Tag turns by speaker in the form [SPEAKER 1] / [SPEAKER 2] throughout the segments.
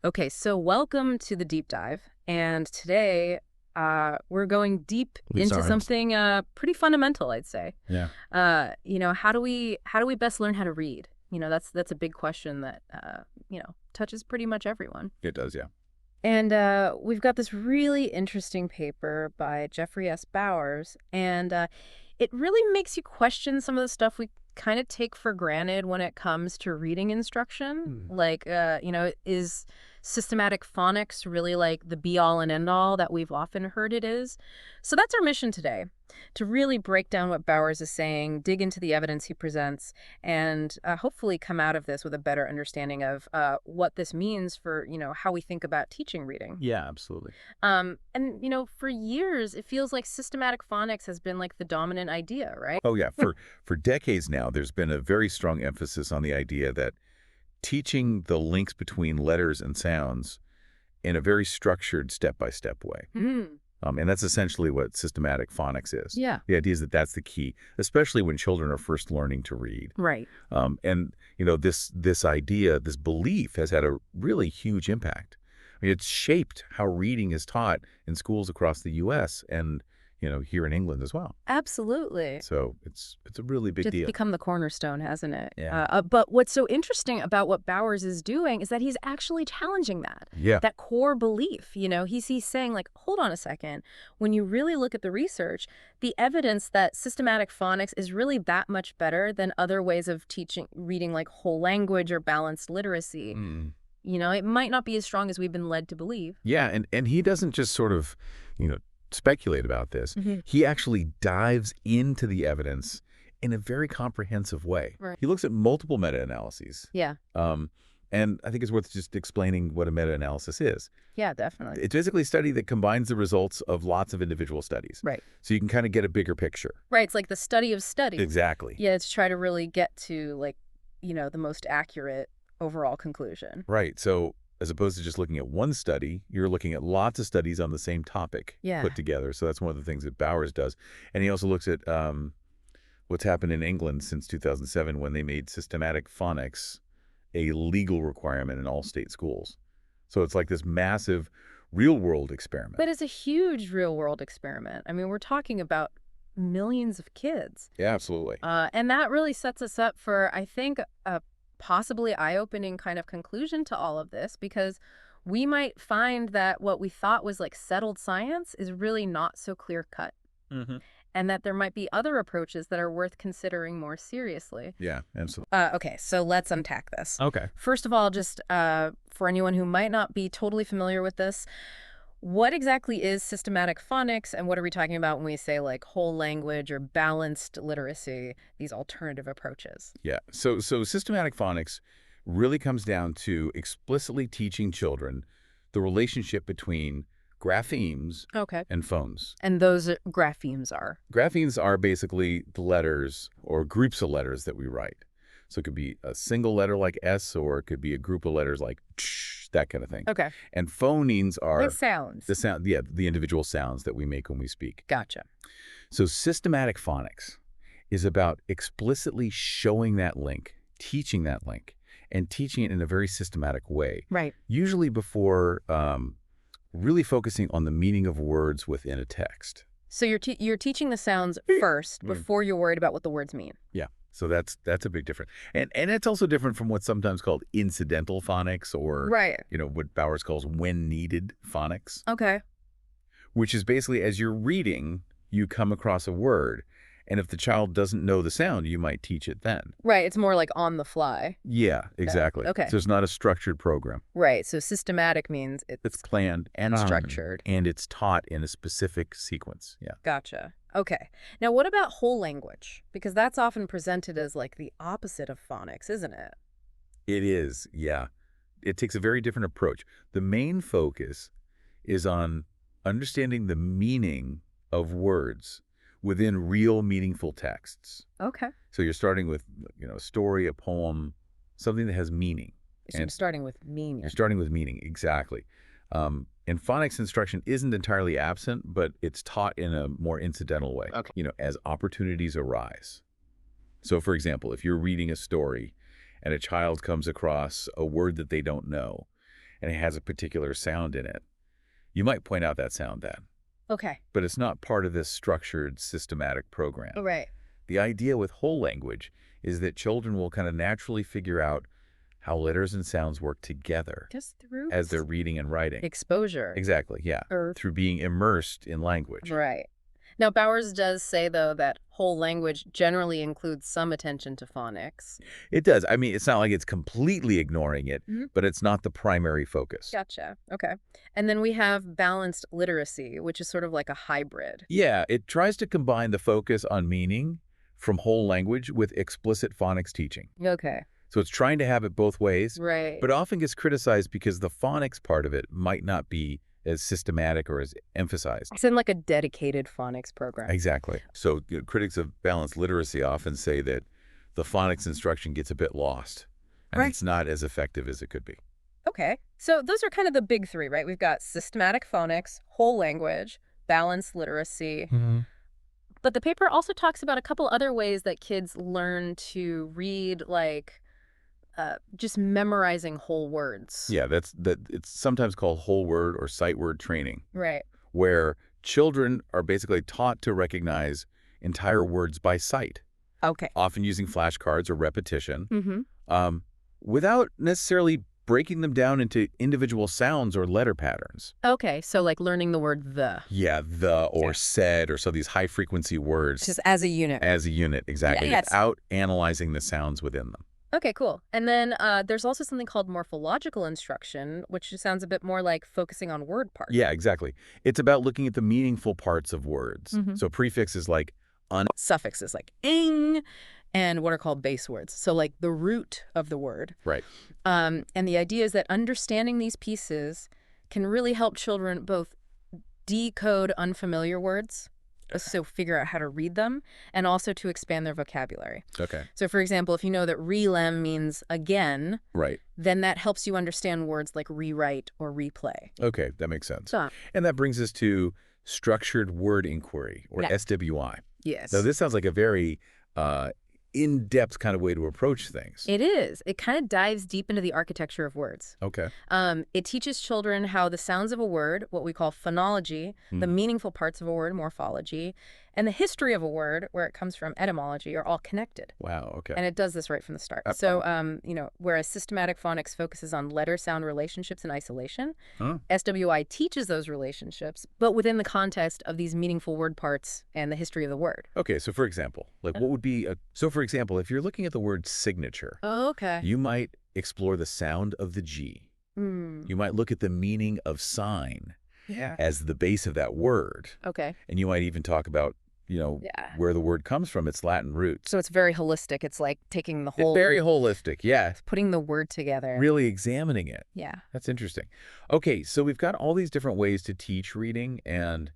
[SPEAKER 1] Okay, so welcome to the deep dive. And today we're going deep
[SPEAKER 2] These
[SPEAKER 1] into
[SPEAKER 2] aren't.
[SPEAKER 1] something pretty fundamental, I'd say.
[SPEAKER 2] Yeah.
[SPEAKER 1] How do we best learn how to read? That's a big question that touches pretty much everyone.
[SPEAKER 2] It does, yeah.
[SPEAKER 1] And we've got this really interesting paper by Jeffrey S. Bowers, and it really makes you question some of the stuff we kind of take for granted when it comes to reading instruction.
[SPEAKER 2] Hmm.
[SPEAKER 1] Like, is systematic phonics really like the be all and end all that we've often heard it is? So that's our mission today, to really break down what Bowers is saying, dig into the evidence he presents, and hopefully come out of this with a better understanding of what this means for, how we think about teaching reading.
[SPEAKER 2] Yeah, absolutely.
[SPEAKER 1] And for years, it feels like systematic phonics has been like the dominant idea, right?
[SPEAKER 2] Oh, yeah. For decades now, there's been a very strong emphasis on the idea that teaching the links between letters and sounds in a very structured step-by-step way.
[SPEAKER 1] Hmm.
[SPEAKER 2] And that's essentially what systematic phonics is.
[SPEAKER 1] Yeah.
[SPEAKER 2] The idea is that that's the key, especially when children are first learning to read.
[SPEAKER 1] Right.
[SPEAKER 2] This idea, this belief has had a really huge impact. I mean, it's shaped how reading is taught in schools across the U.S. and, here in England as well.
[SPEAKER 1] Absolutely.
[SPEAKER 2] So it's a really big
[SPEAKER 1] It's
[SPEAKER 2] deal.
[SPEAKER 1] become the cornerstone, hasn't it?
[SPEAKER 2] Yeah.
[SPEAKER 1] But what's so interesting about what Bowers is doing is that he's actually challenging
[SPEAKER 2] Yeah.
[SPEAKER 1] that core belief. He's saying, like, hold on a second. When you really look at the research, the evidence that systematic phonics is really that much better than other ways of teaching reading, like whole language or balanced literacy.
[SPEAKER 2] Mm.
[SPEAKER 1] It might not be as strong as we've been led to believe.
[SPEAKER 2] Yeah, and he doesn't just sort of, speculate about this.
[SPEAKER 1] Hmm.
[SPEAKER 2] He actually dives into the evidence in a very comprehensive way.
[SPEAKER 1] Right.
[SPEAKER 2] He looks at multiple meta-analyses.
[SPEAKER 1] Yeah.
[SPEAKER 2] And I think it's worth just explaining what a meta-analysis is.
[SPEAKER 1] Yeah, definitely.
[SPEAKER 2] It's basically a study that combines the results of lots of individual studies.
[SPEAKER 1] Right.
[SPEAKER 2] So you can kind of get a bigger picture.
[SPEAKER 1] Right. It's like the study of studies.
[SPEAKER 2] Exactly.
[SPEAKER 1] Yeah, to try to really get to, like, the most accurate overall conclusion.
[SPEAKER 2] Right. So as opposed to just looking at one study, you're looking at lots of studies on the same topic
[SPEAKER 1] Yeah.
[SPEAKER 2] put together. So that's one of the things that Bowers does. And he also looks at what's happened in England since 2007 when they made systematic phonics a legal requirement in all state schools. So it's like this massive real-world experiment.
[SPEAKER 1] But it's a huge real-world experiment. I mean, we're talking about millions of kids.
[SPEAKER 2] Yeah, absolutely.
[SPEAKER 1] And that really sets us up for, I think, a possibly eye-opening kind of conclusion to all of this, because we might find that what we thought was like settled science is really not so clear-cut,
[SPEAKER 2] Mm-hmm.
[SPEAKER 1] and that there might be other approaches that are worth considering more seriously.
[SPEAKER 2] Yeah, absolutely.
[SPEAKER 1] Okay, so let's unpack this.
[SPEAKER 2] Okay.
[SPEAKER 1] First of all, just for anyone who might not be totally familiar with this, what exactly is systematic phonics, and what are we talking about when we say like whole language or balanced literacy, these alternative approaches?
[SPEAKER 2] Yeah. So systematic phonics really comes down to explicitly teaching children the relationship between graphemes
[SPEAKER 1] Okay.
[SPEAKER 2] and phones.
[SPEAKER 1] And those graphemes are?
[SPEAKER 2] Graphemes are basically the letters or groups of letters that we write. So it could be a single letter like S, or it could be a group of letters like ch, that kind of thing.
[SPEAKER 1] Okay.
[SPEAKER 2] And phonemes are
[SPEAKER 1] Like sounds.
[SPEAKER 2] the sound, yeah, the individual sounds that we make when we speak.
[SPEAKER 1] Gotcha.
[SPEAKER 2] So systematic phonics is about explicitly showing that link, teaching that link, and teaching it in a very systematic way.
[SPEAKER 1] Right.
[SPEAKER 2] Usually before really focusing on the meaning of words within a text.
[SPEAKER 1] So you're teaching the sounds first before you're worried about what the words mean.
[SPEAKER 2] Yeah. So that's a big difference. And it's also different from what's sometimes called incidental phonics, or
[SPEAKER 1] Right.
[SPEAKER 2] What Bowers calls when needed phonics,
[SPEAKER 1] Okay.
[SPEAKER 2] which is basically as you're reading, you come across a word. And if the child doesn't know the sound, you might teach it then.
[SPEAKER 1] Right. It's more like on the fly.
[SPEAKER 2] Yeah, exactly.
[SPEAKER 1] Okay.
[SPEAKER 2] So it's not a structured program.
[SPEAKER 1] Right. So systematic means
[SPEAKER 2] It's planned
[SPEAKER 1] and structured.
[SPEAKER 2] and it's taught in a specific sequence. Yeah.
[SPEAKER 1] Gotcha. Okay. Now, what about whole language? Because that's often presented as like the opposite of phonics, isn't it?
[SPEAKER 2] It is, yeah. It takes a very different approach. The main focus is on understanding the meaning of words within real meaningful texts.
[SPEAKER 1] Okay.
[SPEAKER 2] So you're starting with, a story, a poem, something that has meaning.
[SPEAKER 1] So you're
[SPEAKER 2] And
[SPEAKER 1] starting with meaning.
[SPEAKER 2] you're starting with meaning, exactly. And phonics instruction isn't entirely absent, but it's taught in a more incidental way,
[SPEAKER 1] Okay.
[SPEAKER 2] As opportunities arise. So, for example, if you're reading a story and a child comes across a word that they don't know, and it has a particular sound in it, you might point out that sound then.
[SPEAKER 1] Okay.
[SPEAKER 2] But it's not part of this structured, systematic program.
[SPEAKER 1] Right.
[SPEAKER 2] The idea with whole language is that children will kind of naturally figure out how letters and sounds work together
[SPEAKER 1] Just through
[SPEAKER 2] as they're reading and writing.
[SPEAKER 1] exposure.
[SPEAKER 2] Exactly, yeah.
[SPEAKER 1] Or
[SPEAKER 2] Through being immersed in language.
[SPEAKER 1] right. Now, Bowers does say, though, that whole language generally includes some attention to phonics.
[SPEAKER 2] It does. I mean, it's not like it's completely ignoring it,
[SPEAKER 1] Mhm.
[SPEAKER 2] but it's not the primary focus.
[SPEAKER 1] Gotcha. Okay. And then we have balanced literacy, which is sort of like a hybrid.
[SPEAKER 2] Yeah, it tries to combine the focus on meaning from whole language with explicit phonics teaching.
[SPEAKER 1] Okay.
[SPEAKER 2] So it's trying to have it both ways,
[SPEAKER 1] Right.
[SPEAKER 2] but often gets criticized because the phonics part of it might not be as systematic or as emphasized.
[SPEAKER 1] It's in like a dedicated phonics program.
[SPEAKER 2] Exactly. So critics of balanced literacy often say that the phonics instruction gets a bit lost, and
[SPEAKER 1] Right.
[SPEAKER 2] it's not as effective as it could be.
[SPEAKER 1] Okay. So those are kind of the big three, right? We've got systematic phonics, whole language, balanced literacy. But the paper also talks about a couple other ways that kids learn to read, like just memorizing whole words.
[SPEAKER 2] Yeah, it's sometimes called whole word or sight word training,
[SPEAKER 1] Right.
[SPEAKER 2] where children are basically taught to recognize entire words by sight,
[SPEAKER 1] Okay.
[SPEAKER 2] often using flashcards or repetition,
[SPEAKER 1] Mm-hmm.
[SPEAKER 2] without necessarily breaking them down into individual sounds or letter patterns.
[SPEAKER 1] Okay. So like learning the word the,
[SPEAKER 2] Yeah, the or
[SPEAKER 1] Yeah.
[SPEAKER 2] said or so these high-frequency words
[SPEAKER 1] just as a unit.
[SPEAKER 2] as a unit, exactly,
[SPEAKER 1] yes.
[SPEAKER 2] without analyzing the sounds within them.
[SPEAKER 1] Okay, cool. And then there's also something called morphological instruction, which sounds a bit more like focusing on word parts.
[SPEAKER 2] Yeah, exactly. It's about looking at the meaningful parts of words.
[SPEAKER 1] Mhm.
[SPEAKER 2] So prefixes like
[SPEAKER 1] Suffixes like ing and what are called base words. So like the root of the word.
[SPEAKER 2] right.
[SPEAKER 1] And the idea is that understanding these pieces can really help children both decode unfamiliar words, so figure out how to read them, and also to expand their vocabulary.
[SPEAKER 2] Okay.
[SPEAKER 1] So for example, if you know that relem means again,
[SPEAKER 2] Right.
[SPEAKER 1] then that helps you understand words like rewrite or replay.
[SPEAKER 2] Okay, that makes sense.
[SPEAKER 1] So,
[SPEAKER 2] And that brings us to structured word inquiry, or
[SPEAKER 1] Yeah.
[SPEAKER 2] SWI.
[SPEAKER 1] yes.
[SPEAKER 2] Now, this sounds like a very in-depth kind of way to approach things.
[SPEAKER 1] It is. It kind of dives deep into the architecture of words.
[SPEAKER 2] Okay.
[SPEAKER 1] It teaches children how the sounds of a word, what we call phonology, the meaningful parts of a word, morphology, and the history of a word, where it comes from, etymology, are all connected.
[SPEAKER 2] Wow, okay.
[SPEAKER 1] And it does this right from the start. So, whereas systematic phonics focuses on letter-sound relationships in isolation,
[SPEAKER 2] Huh.
[SPEAKER 1] SWI teaches those relationships, but within the context of these meaningful word parts and the history of the word.
[SPEAKER 2] Okay, so for example, like what would be a... So for example, if you're looking at the word signature,
[SPEAKER 1] Oh, okay.
[SPEAKER 2] you might explore the sound of the G. You might look at the meaning of sign
[SPEAKER 1] Yeah.
[SPEAKER 2] as the base of that word.
[SPEAKER 1] Okay.
[SPEAKER 2] And you might even talk about,
[SPEAKER 1] Yeah.
[SPEAKER 2] where the word comes from, its Latin roots.
[SPEAKER 1] So it's very holistic. It's like taking the whole,
[SPEAKER 2] Very holistic, yeah.
[SPEAKER 1] putting the word together.
[SPEAKER 2] Really examining it.
[SPEAKER 1] Yeah.
[SPEAKER 2] That's interesting. Okay, so we've got all these different ways to teach reading, and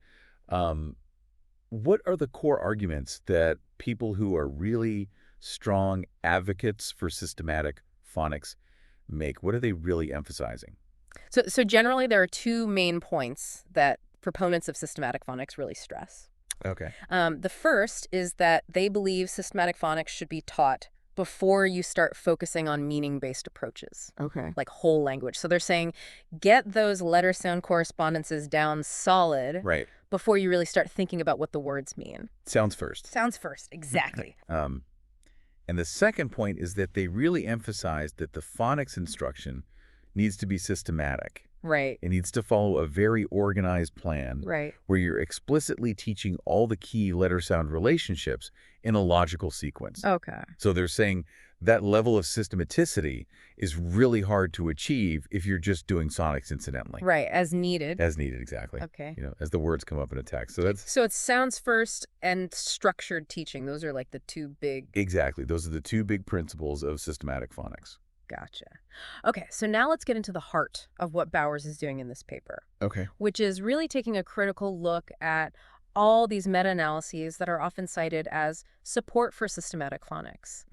[SPEAKER 2] what are the core arguments that people who are really strong advocates for systematic phonics make? What are they really emphasizing?
[SPEAKER 1] So generally, there are two main points that proponents of systematic phonics really stress.
[SPEAKER 2] Okay.
[SPEAKER 1] The first is that they believe systematic phonics should be taught before you start focusing on meaning-based approaches,
[SPEAKER 2] Okay.
[SPEAKER 1] like whole language. So they're saying, get those letter-sound correspondences down solid
[SPEAKER 2] Right.
[SPEAKER 1] before you really start thinking about what the words mean.
[SPEAKER 2] Sounds first.
[SPEAKER 1] Sounds first, exactly.
[SPEAKER 2] And the second point is that they really emphasize that the phonics instruction needs to be systematic.
[SPEAKER 1] Right,
[SPEAKER 2] It needs to follow a very organized plan
[SPEAKER 1] right.
[SPEAKER 2] where you're explicitly teaching all the key letter-sound relationships in a logical sequence.
[SPEAKER 1] Okay.
[SPEAKER 2] So they're saying that level of systematicity is really hard to achieve if you're just doing sonics incidentally.
[SPEAKER 1] Right, as needed.
[SPEAKER 2] As needed, exactly.
[SPEAKER 1] Okay.
[SPEAKER 2] As the words come up in a text. So that's...
[SPEAKER 1] So it's sounds first and structured teaching. Those are like the two big...
[SPEAKER 2] Exactly. Those are the two big principles of systematic phonics.
[SPEAKER 1] Gotcha. Okay, so now let's get into the heart of what Bowers is doing in this paper,
[SPEAKER 2] Okay.
[SPEAKER 1] which is really taking a critical look at all these meta-analyses that are often cited as support for systematic phonics.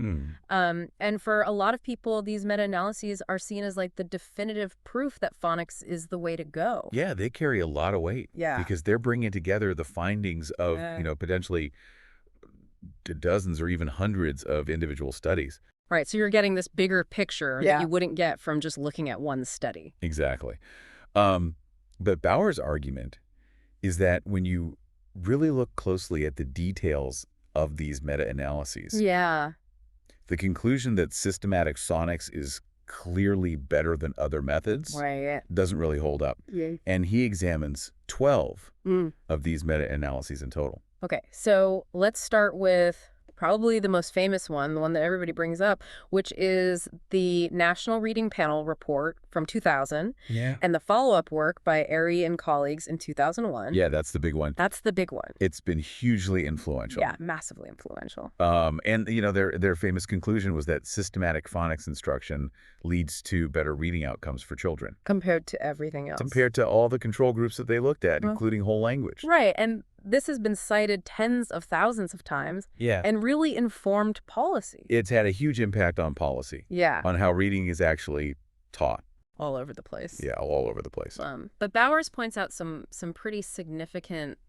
[SPEAKER 1] And for a lot of people, these meta-analyses are seen as like the definitive proof that phonics is the way to go.
[SPEAKER 2] Yeah, they carry a lot of weight.
[SPEAKER 1] Yeah.
[SPEAKER 2] Because they're bringing together the findings of, potentially dozens or even hundreds of individual studies.
[SPEAKER 1] Right, so you're getting this bigger picture that
[SPEAKER 2] Yeah.
[SPEAKER 1] you wouldn't get from just looking at one study.
[SPEAKER 2] Exactly. Um, but Bauer's argument is that when you really look closely at the details of these meta-analyses,
[SPEAKER 1] Yeah.
[SPEAKER 2] the conclusion that systematic sonics is clearly better than other methods
[SPEAKER 1] Right.
[SPEAKER 2] doesn't really hold up.
[SPEAKER 1] Yeah.
[SPEAKER 2] And he examines 12
[SPEAKER 1] Mm.
[SPEAKER 2] of these meta-analyses in total.
[SPEAKER 1] Okay, so let's start with probably the most famous one, the one that everybody brings up, which is the National Reading Panel report from 2000
[SPEAKER 2] Yeah.
[SPEAKER 1] and the follow-up work by Airy and colleagues in 2001.
[SPEAKER 2] Yeah, that's the big one.
[SPEAKER 1] That's the big one.
[SPEAKER 2] It's been hugely influential.
[SPEAKER 1] Yeah, massively influential.
[SPEAKER 2] And their famous conclusion was that systematic phonics instruction leads to better reading outcomes for children
[SPEAKER 1] Compared to everything else.
[SPEAKER 2] compared to all the control groups that they looked at,
[SPEAKER 1] Well,
[SPEAKER 2] including whole language.
[SPEAKER 1] right, and this has been cited tens of thousands of times
[SPEAKER 2] Yeah.
[SPEAKER 1] and really informed policy.
[SPEAKER 2] It's had a huge impact on policy,
[SPEAKER 1] Yeah,
[SPEAKER 2] on how reading is actually taught.
[SPEAKER 1] all over the place.
[SPEAKER 2] Yeah, all over the place.
[SPEAKER 1] But Bowers points out some pretty significant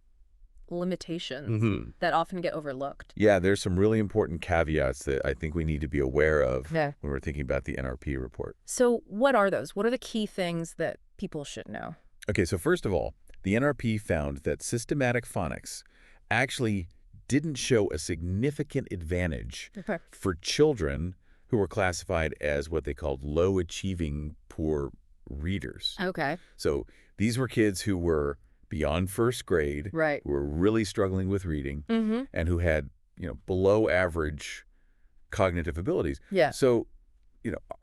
[SPEAKER 1] limitations that often get overlooked.
[SPEAKER 2] Yeah, there's some really important caveats that I think we need to be aware of
[SPEAKER 1] Yeah.
[SPEAKER 2] when we're thinking about the NRP report.
[SPEAKER 1] So what are those? What are the key things that people should know?
[SPEAKER 2] Okay, so first of all, the NRP found that systematic phonics actually didn't show a significant advantage
[SPEAKER 1] Okay.
[SPEAKER 2] for children who were classified as what they called low-achieving poor readers.
[SPEAKER 1] Okay.
[SPEAKER 2] So these were kids who were beyond first grade,
[SPEAKER 1] Right.
[SPEAKER 2] who were really struggling with reading,
[SPEAKER 1] Mm-hmm.
[SPEAKER 2] and who had, below average cognitive abilities.
[SPEAKER 1] Yeah.
[SPEAKER 2] So,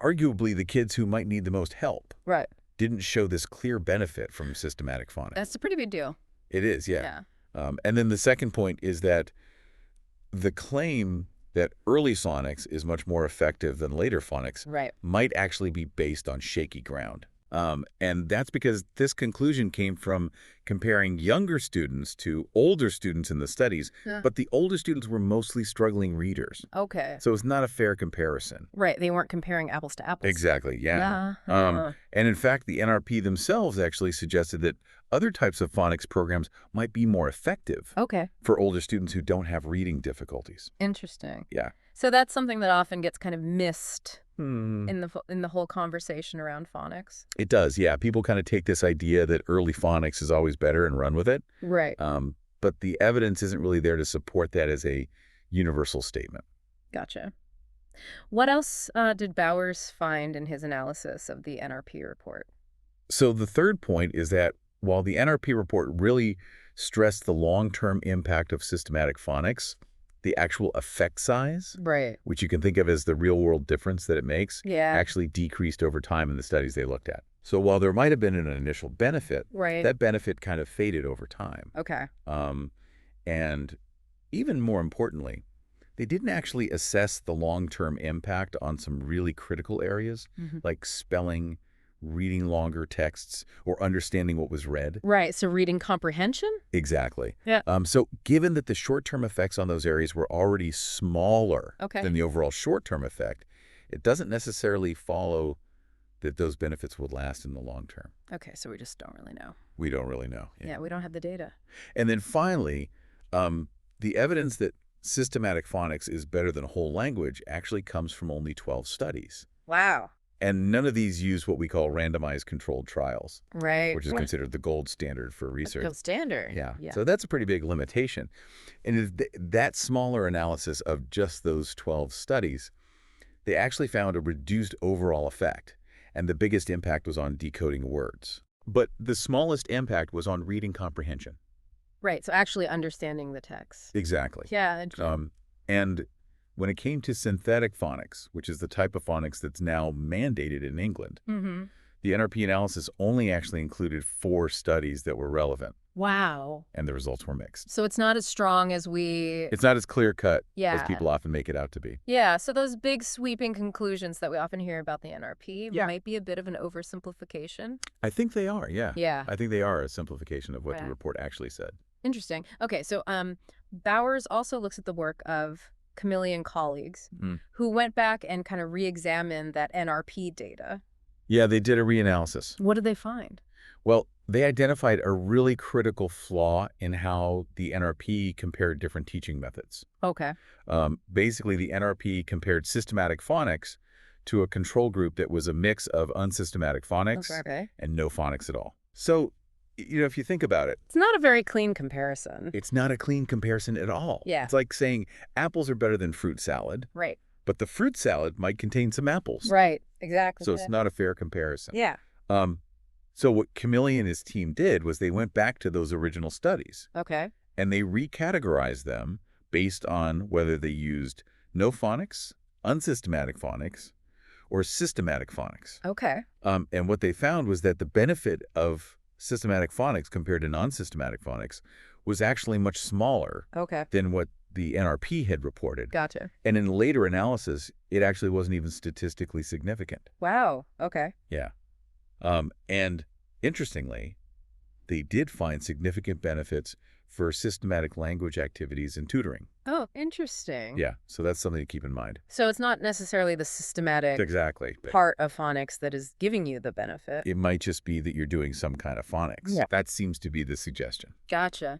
[SPEAKER 2] arguably the kids who might need the most help
[SPEAKER 1] Right.
[SPEAKER 2] didn't show this clear benefit from systematic phonics.
[SPEAKER 1] That's a pretty big deal.
[SPEAKER 2] It is, yeah.
[SPEAKER 1] Yeah.
[SPEAKER 2] And then the second point is that the claim that early sonics is much more effective than later phonics
[SPEAKER 1] Right.
[SPEAKER 2] might actually be based on shaky ground. And that's because this conclusion came from comparing younger students to older students in the studies,
[SPEAKER 1] Yeah.
[SPEAKER 2] but the older students were mostly struggling readers.
[SPEAKER 1] Okay.
[SPEAKER 2] So it's not a fair comparison.
[SPEAKER 1] Right. They weren't comparing apples to apples.
[SPEAKER 2] Exactly, yeah.
[SPEAKER 1] Yeah.
[SPEAKER 2] And in fact, the NRP themselves actually suggested that other types of phonics programs might be more effective
[SPEAKER 1] Okay.
[SPEAKER 2] for older students who don't have reading difficulties.
[SPEAKER 1] Interesting.
[SPEAKER 2] Yeah.
[SPEAKER 1] So that's something that often gets kind of missed
[SPEAKER 2] Hmm.
[SPEAKER 1] in the whole conversation around phonics.
[SPEAKER 2] It does, yeah. People kind of take this idea that early phonics is always better and run with it.
[SPEAKER 1] Right.
[SPEAKER 2] But the evidence isn't really there to support that as a universal statement.
[SPEAKER 1] Gotcha. What else did Bowers find in his analysis of the NRP report?
[SPEAKER 2] So the third point is that while the NRP report really stressed the long-term impact of systematic phonics, the actual effect size,
[SPEAKER 1] Right.
[SPEAKER 2] which you can think of as the real-world difference that it makes,
[SPEAKER 1] Yeah.
[SPEAKER 2] actually decreased over time in the studies they looked at. So while there might have been an initial benefit,
[SPEAKER 1] Right.
[SPEAKER 2] that benefit kind of faded over time.
[SPEAKER 1] Okay.
[SPEAKER 2] And even more importantly, they didn't actually assess the long-term impact on some really critical areas,
[SPEAKER 1] Mhm.
[SPEAKER 2] like spelling, reading longer texts, or understanding what was read.
[SPEAKER 1] Right. So reading comprehension?
[SPEAKER 2] Exactly.
[SPEAKER 1] Yeah.
[SPEAKER 2] So given that the short-term effects on those areas were already smaller
[SPEAKER 1] Okay.
[SPEAKER 2] than the overall short-term effect, it doesn't necessarily follow that those benefits would last in the long term.
[SPEAKER 1] Okay. So we just don't really know.
[SPEAKER 2] We don't really know.
[SPEAKER 1] Yeah. We don't have the data.
[SPEAKER 2] And then finally, the evidence that systematic phonics is better than whole language actually comes from only 12 studies.
[SPEAKER 1] Wow.
[SPEAKER 2] And none of these use what we call randomized controlled trials,
[SPEAKER 1] Right.
[SPEAKER 2] which is considered the gold standard for research.
[SPEAKER 1] Gold standard.
[SPEAKER 2] Yeah.
[SPEAKER 1] Yeah.
[SPEAKER 2] So that's a pretty big limitation. And that smaller analysis of just those 12 studies, they actually found a reduced overall effect. And the biggest impact was on decoding words. But the smallest impact was on reading comprehension.
[SPEAKER 1] Right. So actually understanding the text.
[SPEAKER 2] Exactly.
[SPEAKER 1] Yeah. Interesting.
[SPEAKER 2] And when it came to synthetic phonics, which is the type of phonics that's now mandated in England,
[SPEAKER 1] Mm-hmm.
[SPEAKER 2] the NRP analysis only actually included 4 studies that were relevant,
[SPEAKER 1] Wow.
[SPEAKER 2] and the results were mixed.
[SPEAKER 1] So it's not as strong as we...
[SPEAKER 2] It's not as clear-cut
[SPEAKER 1] Yeah.
[SPEAKER 2] as people often make it out to be.
[SPEAKER 1] Yeah, so those big sweeping conclusions that we often hear about the NRP
[SPEAKER 2] Yeah.
[SPEAKER 1] might be a bit of an oversimplification.
[SPEAKER 2] I think they are, yeah.
[SPEAKER 1] Yeah.
[SPEAKER 2] I think they are a simplification of what the
[SPEAKER 1] Right.
[SPEAKER 2] report actually said.
[SPEAKER 1] Interesting. Okay, so Bowers also looks at the work of Camilli and colleagues
[SPEAKER 2] Mm.
[SPEAKER 1] who went back and kind of re-examined that NRP data
[SPEAKER 2] Yeah, they did a reanalysis.
[SPEAKER 1] What did they find?
[SPEAKER 2] Well, they identified a really critical flaw in how the NRP compared different teaching methods.
[SPEAKER 1] Okay.
[SPEAKER 2] Basically, the NRP compared systematic phonics to a control group that was a mix of unsystematic phonics
[SPEAKER 1] Okay.
[SPEAKER 2] and no phonics at all. So, if you think about it,
[SPEAKER 1] It's not a very clean comparison.
[SPEAKER 2] it's not a clean comparison at all.
[SPEAKER 1] Yeah.
[SPEAKER 2] It's like saying apples are better than fruit salad,
[SPEAKER 1] Right.
[SPEAKER 2] but the fruit salad might contain some apples.
[SPEAKER 1] Right. Exactly.
[SPEAKER 2] So it's not a fair comparison.
[SPEAKER 1] Yeah.
[SPEAKER 2] Um, so what Camille and his team did was they went back to those original studies
[SPEAKER 1] Okay.
[SPEAKER 2] and they recategorized them based on whether they used no phonics, unsystematic phonics, or systematic phonics.
[SPEAKER 1] Okay.
[SPEAKER 2] And what they found was that the benefit of systematic phonics compared to non-systematic phonics was actually much smaller
[SPEAKER 1] Okay.
[SPEAKER 2] than what the NRP had reported.
[SPEAKER 1] Gotcha.
[SPEAKER 2] And in later analysis, it actually wasn't even statistically significant.
[SPEAKER 1] Wow. Okay.
[SPEAKER 2] Yeah. And interestingly, they did find significant benefits for systematic language activities and tutoring.
[SPEAKER 1] Oh, interesting.
[SPEAKER 2] Yeah, so that's something to keep in mind.
[SPEAKER 1] So it's not necessarily the systematic
[SPEAKER 2] Exactly.
[SPEAKER 1] part of phonics that is giving you the benefit.
[SPEAKER 2] It might just be that you're doing some kind of phonics.
[SPEAKER 1] Yeah.
[SPEAKER 2] That seems to be the suggestion.
[SPEAKER 1] Gotcha.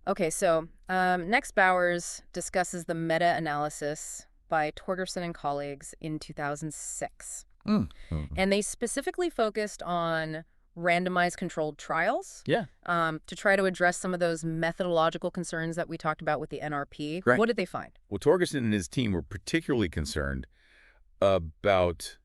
[SPEAKER 1] Okay, so next Bowers discusses the meta-analysis by Torgerson and colleagues in 2006. And they specifically focused on randomized controlled trials
[SPEAKER 2] Yeah.
[SPEAKER 1] to try to address some of those methodological concerns that we talked about with the NRP.
[SPEAKER 2] Right.
[SPEAKER 1] What did they find?
[SPEAKER 2] Well, Torgerson and his team were particularly concerned about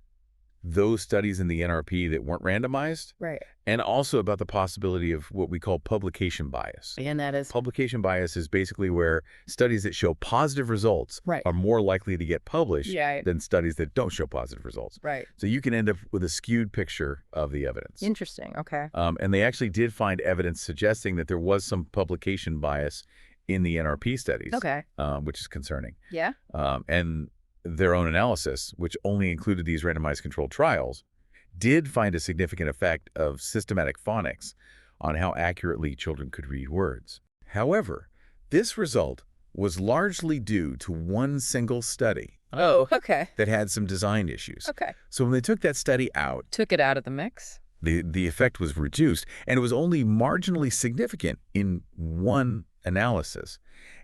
[SPEAKER 2] those studies in the NRP that weren't randomized,
[SPEAKER 1] Right.
[SPEAKER 2] and also about the possibility of what we call publication bias.
[SPEAKER 1] And that is...
[SPEAKER 2] Publication bias is basically where studies that show positive results
[SPEAKER 1] Right.
[SPEAKER 2] are more likely to get published
[SPEAKER 1] Yeah.
[SPEAKER 2] than studies that don't show positive results.
[SPEAKER 1] Right.
[SPEAKER 2] So you can end up with a skewed picture of the evidence.
[SPEAKER 1] Interesting. Okay.
[SPEAKER 2] And they actually did find evidence suggesting that there was some publication bias in the NRP studies,
[SPEAKER 1] Okay.
[SPEAKER 2] which is concerning.
[SPEAKER 1] Yeah.
[SPEAKER 2] And their own analysis, which only included these randomized controlled trials, did find a significant effect of systematic phonics on how accurately children could read words. However, this result was largely due to one single study
[SPEAKER 1] Oh, okay.
[SPEAKER 2] that had some design issues.
[SPEAKER 1] Okay.
[SPEAKER 2] So when they took that study out,
[SPEAKER 1] Took it out of the mix.
[SPEAKER 2] the effect was reduced, and it was only marginally significant in one analysis.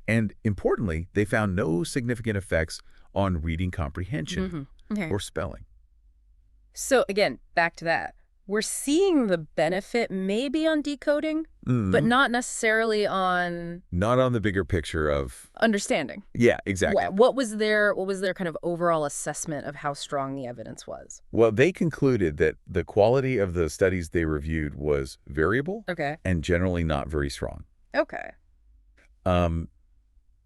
[SPEAKER 2] And importantly, they found no significant effects on reading comprehension
[SPEAKER 1] Okay.
[SPEAKER 2] or spelling.
[SPEAKER 1] So again, back to that. We're seeing the benefit maybe on decoding, but not necessarily on
[SPEAKER 2] Not on the bigger picture of...
[SPEAKER 1] understanding.
[SPEAKER 2] Yeah, exactly.
[SPEAKER 1] What was their kind of overall assessment of how strong the evidence was?
[SPEAKER 2] Well, they concluded that the quality of the studies they reviewed was variable
[SPEAKER 1] Okay.
[SPEAKER 2] and generally not very strong.
[SPEAKER 1] Okay.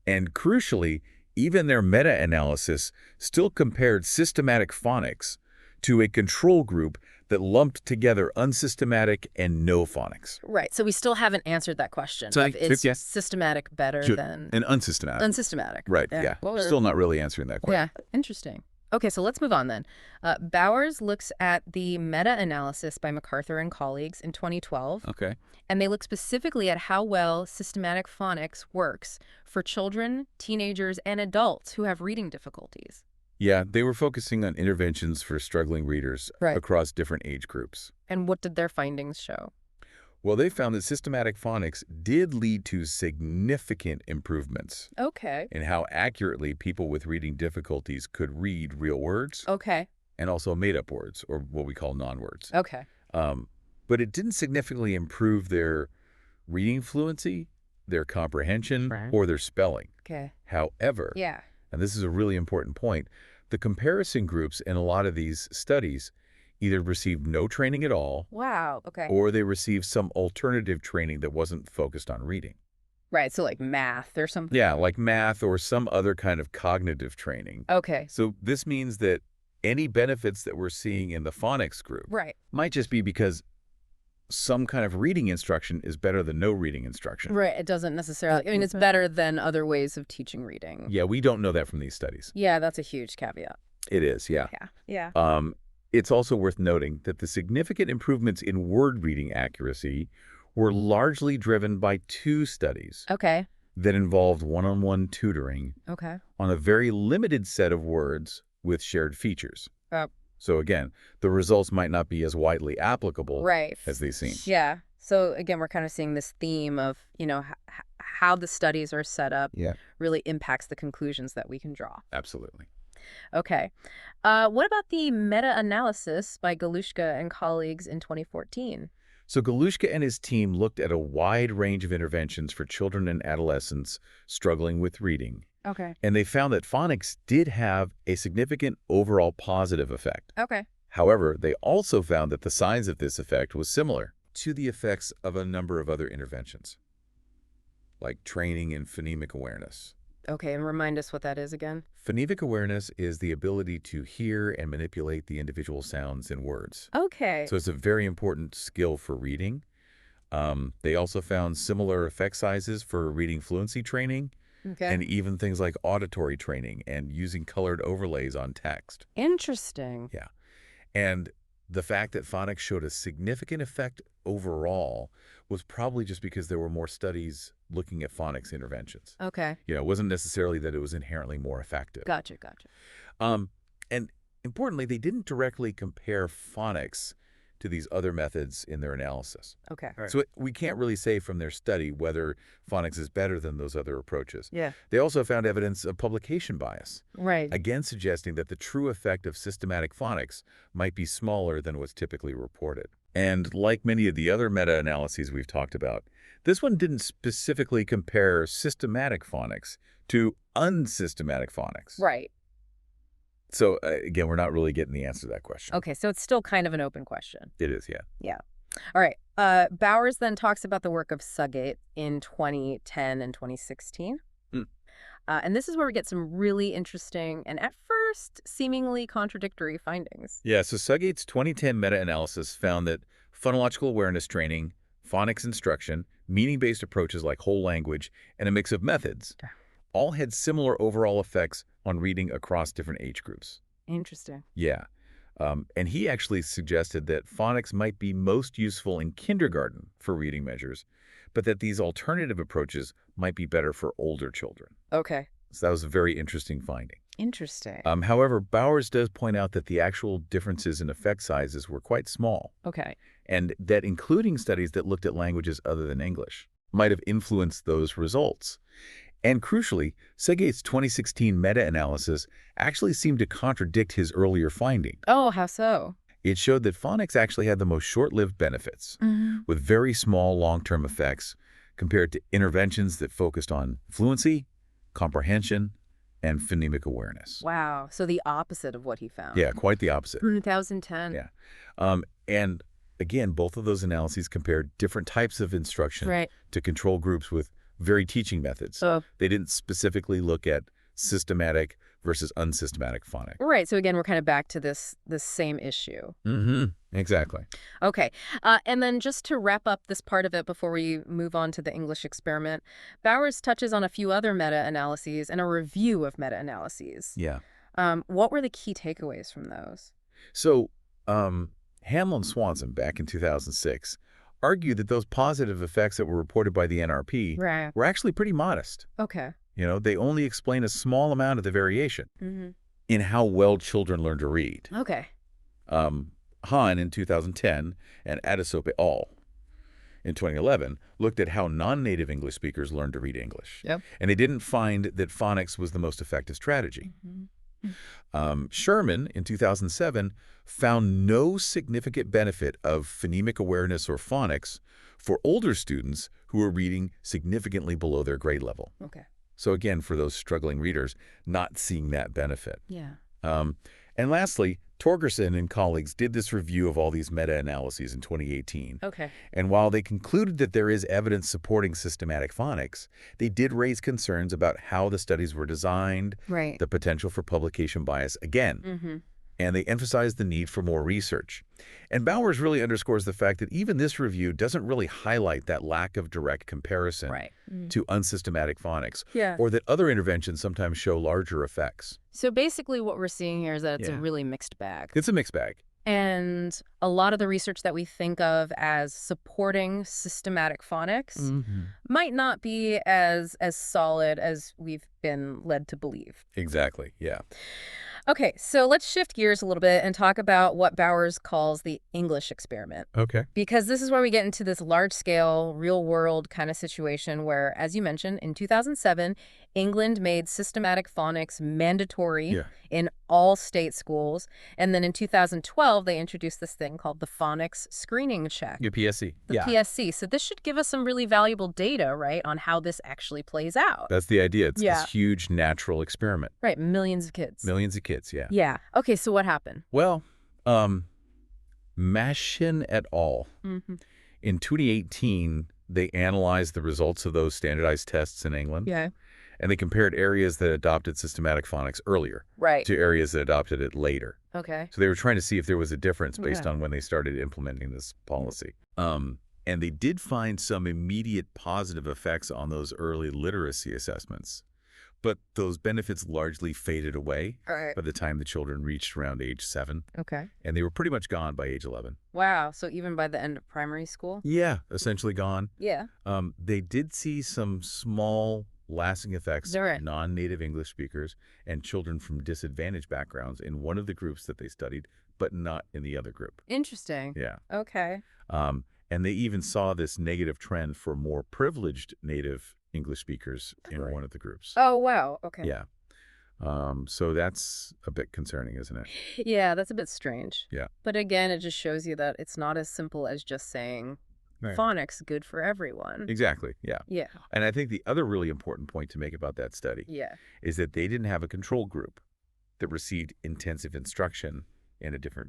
[SPEAKER 2] And crucially, even their meta-analysis still compared systematic phonics to a control group that lumped together unsystematic and no phonics.
[SPEAKER 1] Right. So we still haven't answered that question.
[SPEAKER 2] So,
[SPEAKER 1] Of is
[SPEAKER 2] yes.
[SPEAKER 1] systematic better
[SPEAKER 2] Sure.
[SPEAKER 1] than
[SPEAKER 2] And unsystematic.
[SPEAKER 1] unsystematic?
[SPEAKER 2] Right, yeah.
[SPEAKER 1] Well,
[SPEAKER 2] Still not really answering that question.
[SPEAKER 1] yeah. Interesting. Okay, so let's move on then. Bowers looks at the meta-analysis by MacArthur and colleagues in 2012,
[SPEAKER 2] Okay.
[SPEAKER 1] and they look specifically at how well systematic phonics works for children, teenagers, and adults who have reading difficulties.
[SPEAKER 2] Yeah, they were focusing on interventions for struggling readers
[SPEAKER 1] Right.
[SPEAKER 2] across different age groups.
[SPEAKER 1] And what did their findings show?
[SPEAKER 2] Well, they found that systematic phonics did lead to significant improvements
[SPEAKER 1] Okay.
[SPEAKER 2] in how accurately people with reading difficulties could read real words
[SPEAKER 1] Okay.
[SPEAKER 2] and also made-up words, or what we call non-words.
[SPEAKER 1] Okay.
[SPEAKER 2] But it didn't significantly improve their reading fluency, their comprehension,
[SPEAKER 1] Right.
[SPEAKER 2] or their spelling.
[SPEAKER 1] Okay.
[SPEAKER 2] However,
[SPEAKER 1] Yeah.
[SPEAKER 2] and this is a really important point, the comparison groups in a lot of these studies either received no training at all,
[SPEAKER 1] Wow. Okay.
[SPEAKER 2] or they received some alternative training that wasn't focused on reading.
[SPEAKER 1] Right. So like math or something.
[SPEAKER 2] Yeah, like math or some other kind of cognitive training.
[SPEAKER 1] Okay.
[SPEAKER 2] So this means that any benefits that we're seeing in the phonics group
[SPEAKER 1] Right.
[SPEAKER 2] might just be because some kind of reading instruction is better than no reading instruction.
[SPEAKER 1] Right. It doesn't necessarily, I mean, it's better than other ways of teaching reading.
[SPEAKER 2] Yeah, we don't know that from these studies.
[SPEAKER 1] Yeah, that's a huge caveat.
[SPEAKER 2] It is, yeah.
[SPEAKER 1] Yeah. Yeah.
[SPEAKER 2] It's also worth noting that the significant improvements in word reading accuracy were largely driven by two studies
[SPEAKER 1] Okay.
[SPEAKER 2] that involved one-on-one tutoring
[SPEAKER 1] Okay.
[SPEAKER 2] on a very limited set of words with shared features. So again, the results might not be as widely applicable
[SPEAKER 1] Right.
[SPEAKER 2] as they seem.
[SPEAKER 1] Yeah. So again, we're kind of seeing this theme of, how the studies are set up
[SPEAKER 2] Yeah,
[SPEAKER 1] really impacts the conclusions that we can draw.
[SPEAKER 2] absolutely.
[SPEAKER 1] Okay. What about the meta-analysis by Galushka and colleagues in 2014?
[SPEAKER 2] So Galushka and his team looked at a wide range of interventions for children and adolescents struggling with reading,
[SPEAKER 1] Okay.
[SPEAKER 2] and they found that phonics did have a significant overall positive effect.
[SPEAKER 1] Okay.
[SPEAKER 2] However, they also found that the size of this effect was similar to the effects of a number of other interventions, like training in phonemic awareness.
[SPEAKER 1] Okay, and remind us what that is again.
[SPEAKER 2] Phonemic awareness is the ability to hear and manipulate the individual sounds in words.
[SPEAKER 1] Okay.
[SPEAKER 2] So it's a very important skill for reading. They also found similar effect sizes for reading fluency training
[SPEAKER 1] Okay.
[SPEAKER 2] and even things like auditory training and using colored overlays on text.
[SPEAKER 1] Interesting.
[SPEAKER 2] Yeah. And the fact that phonics showed a significant effect overall was probably just because there were more studies looking at phonics interventions.
[SPEAKER 1] Okay.
[SPEAKER 2] It wasn't necessarily that it was inherently more effective.
[SPEAKER 1] Gotcha, gotcha.
[SPEAKER 2] Um, and importantly, they didn't directly compare phonics to these other methods in their analysis.
[SPEAKER 1] Okay.
[SPEAKER 2] Right. So we can't really say from their study whether phonics is better than those other approaches.
[SPEAKER 1] Yeah.
[SPEAKER 2] They also found evidence of publication bias,
[SPEAKER 1] Right.
[SPEAKER 2] again suggesting that the true effect of systematic phonics might be smaller than what's typically reported. And like many of the other meta-analyses we've talked about, this one didn't specifically compare systematic phonics to unsystematic phonics.
[SPEAKER 1] Right.
[SPEAKER 2] So again, we're not really getting the answer to that question.
[SPEAKER 1] Okay, so it's still kind of an open question.
[SPEAKER 2] It is, yeah.
[SPEAKER 1] Yeah. All right. Bowers then talks about the work of Sugate in 2010 and 2016.
[SPEAKER 2] Hmm.
[SPEAKER 1] And this is where we get some really interesting and at first seemingly contradictory findings.
[SPEAKER 2] Yeah, so Sugate's 2010 meta-analysis found that phonological awareness training, phonics instruction, meaning-based approaches like whole language, and a mix of methods all had similar overall effects on reading across different age groups.
[SPEAKER 1] Interesting.
[SPEAKER 2] Yeah. And he actually suggested that phonics might be most useful in kindergarten for reading measures, but that these alternative approaches might be better for older children.
[SPEAKER 1] Okay.
[SPEAKER 2] So that was a very interesting finding.
[SPEAKER 1] Interesting.
[SPEAKER 2] However, Bowers does point out that the actual differences in effect sizes were quite small,
[SPEAKER 1] Okay.
[SPEAKER 2] and that including studies that looked at languages other than English might have influenced those results. And crucially, Sugate's 2016 meta-analysis actually seemed to contradict his earlier finding.
[SPEAKER 1] Oh, how so?
[SPEAKER 2] It showed that phonics actually had the most short-lived benefits, with very small long-term effects compared to interventions that focused on fluency, comprehension, and phonemic awareness.
[SPEAKER 1] Wow. So the opposite of what he found.
[SPEAKER 2] Yeah, quite the opposite.
[SPEAKER 1] 2010.
[SPEAKER 2] Yeah. And again, both of those analyses compared different types of instruction
[SPEAKER 1] Right.
[SPEAKER 2] to control groups with very teaching methods.
[SPEAKER 1] Oh.
[SPEAKER 2] They didn't specifically look at systematic versus unsystematic phonics.
[SPEAKER 1] Right. So again, we're kind of back to this same issue.
[SPEAKER 2] Exactly.
[SPEAKER 1] Okay. And then just to wrap up this part of it before we move on to the English experiment, Bowers touches on a few other meta-analyses and a review of meta-analyses.
[SPEAKER 2] Yeah.
[SPEAKER 1] What were the key takeaways from those?
[SPEAKER 2] So Hamel and Swanson, back in 2006, argued that those positive effects that were reported by the NRP
[SPEAKER 1] Right.
[SPEAKER 2] were actually pretty modest.
[SPEAKER 1] Okay.
[SPEAKER 2] They only explain a small amount of the variation in how well children learn to read.
[SPEAKER 1] Okay.
[SPEAKER 2] Hahn in 2010 and Adesope et al. In 2011 looked at how non-native English speakers learn to read English.
[SPEAKER 1] Yep.
[SPEAKER 2] And they didn't find that phonics was the most effective strategy. Sherman in 2007 found no significant benefit of phonemic awareness or phonics for older students who were reading significantly below their grade level.
[SPEAKER 1] Okay.
[SPEAKER 2] So again, for those struggling readers, not seeing that benefit.
[SPEAKER 1] Yeah.
[SPEAKER 2] And lastly, Torgerson and colleagues did this review of all these meta-analyses in 2018.
[SPEAKER 1] Okay.
[SPEAKER 2] And while they concluded that there is evidence supporting systematic phonics, they did raise concerns about how the studies were designed,
[SPEAKER 1] Right.
[SPEAKER 2] the potential for publication bias again. And they emphasized the need for more research. And Bowers really underscores the fact that even this review doesn't really highlight that lack of direct comparison
[SPEAKER 1] Right.
[SPEAKER 2] to unsystematic phonics,
[SPEAKER 1] Yeah.
[SPEAKER 2] or that other interventions sometimes show larger effects.
[SPEAKER 1] So basically what we're seeing here is that it's a
[SPEAKER 2] Yeah.
[SPEAKER 1] really mixed bag.
[SPEAKER 2] It's a mixed bag.
[SPEAKER 1] And a lot of the research that we think of as supporting systematic phonics might not be as solid as we've been led to believe.
[SPEAKER 2] Exactly, yeah.
[SPEAKER 1] Okay, so let's shift gears a little bit and talk about what Bowers calls the English experiment.
[SPEAKER 2] Okay.
[SPEAKER 1] Because this is where we get into this large scale, real world kind of situation where, as you mentioned, in 2007, England made systematic phonics mandatory
[SPEAKER 2] Yeah.
[SPEAKER 1] in all state schools. And then in 2012, they introduced this thing called the phonics screening check,
[SPEAKER 2] Your PSC.
[SPEAKER 1] the
[SPEAKER 2] Yeah.
[SPEAKER 1] PSC. So this should give us some really valuable data, right, on how this actually plays out.
[SPEAKER 2] That's the idea. It's
[SPEAKER 1] Yeah.
[SPEAKER 2] this huge natural experiment.
[SPEAKER 1] Right, millions of kids.
[SPEAKER 2] Millions of kids, yeah.
[SPEAKER 1] Yeah. Okay, so what happened?
[SPEAKER 2] Well, Mashin et al.
[SPEAKER 1] Mm-hmm.
[SPEAKER 2] In 2018, they analyzed the results of those standardized tests in England,
[SPEAKER 1] Yeah.
[SPEAKER 2] and they compared areas that adopted systematic phonics earlier
[SPEAKER 1] Right.
[SPEAKER 2] to areas that adopted it later.
[SPEAKER 1] Okay.
[SPEAKER 2] So they were trying to see if there was a difference based
[SPEAKER 1] Yeah.
[SPEAKER 2] on when they started implementing this policy. And they did find some immediate positive effects on those early literacy assessments. But those benefits largely faded away
[SPEAKER 1] All right.
[SPEAKER 2] by the time the children reached around age 7.
[SPEAKER 1] Okay.
[SPEAKER 2] And they were pretty much gone by age 11.
[SPEAKER 1] Wow. So even by the end of primary school?
[SPEAKER 2] Yeah, essentially gone.
[SPEAKER 1] Yeah.
[SPEAKER 2] They did see some small, lasting effects
[SPEAKER 1] All right.
[SPEAKER 2] on non-native English speakers and children from disadvantaged backgrounds in one of the groups that they studied, but not in the other group.
[SPEAKER 1] Interesting.
[SPEAKER 2] Yeah.
[SPEAKER 1] Okay.
[SPEAKER 2] And they even saw this negative trend for more privileged native English speakers in
[SPEAKER 1] Right.
[SPEAKER 2] one of the groups.
[SPEAKER 1] Oh, wow. Okay.
[SPEAKER 2] Yeah. So that's a bit concerning, isn't it?
[SPEAKER 1] Yeah, that's a bit strange.
[SPEAKER 2] Yeah.
[SPEAKER 1] But again, it just shows you that it's not as simple as just saying
[SPEAKER 2] Right.
[SPEAKER 1] phonics good for everyone.
[SPEAKER 2] Exactly. Yeah.
[SPEAKER 1] Yeah.
[SPEAKER 2] And I think the other really important point to make about that study
[SPEAKER 1] Yeah.
[SPEAKER 2] is that they didn't have a control group that received intensive instruction in a different